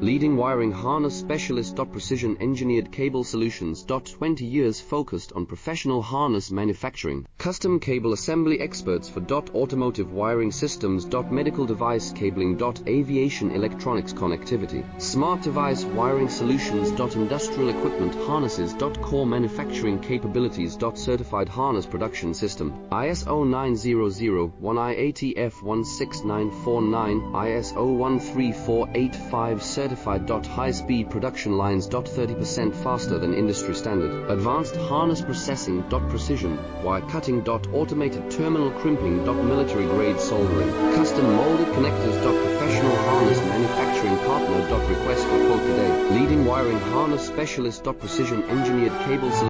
Leading wiring harness specialist. Precision engineered cable solutions. 20 years focused on professional harness manufacturing. Custom cable assembly experts for automotive wiring systems. Medical device cabling. Aviation electronics connectivity. Smart device wiring solutions. Industrial equipment harnesses. Core manufacturing capabilities. Certified harness production system. ISO 9001 IATF 16949 ISO 13485 certified. High-speed production lines. 30% faster than industry standard. Advanced harness processing. Precision wire cutting. Automated terminal crimping. Military grade soldering. Custom molded connectors. Professional harness manufacturing partner. Request for quote today. Leading wiring harness specialist. Precision engineered cable solutions.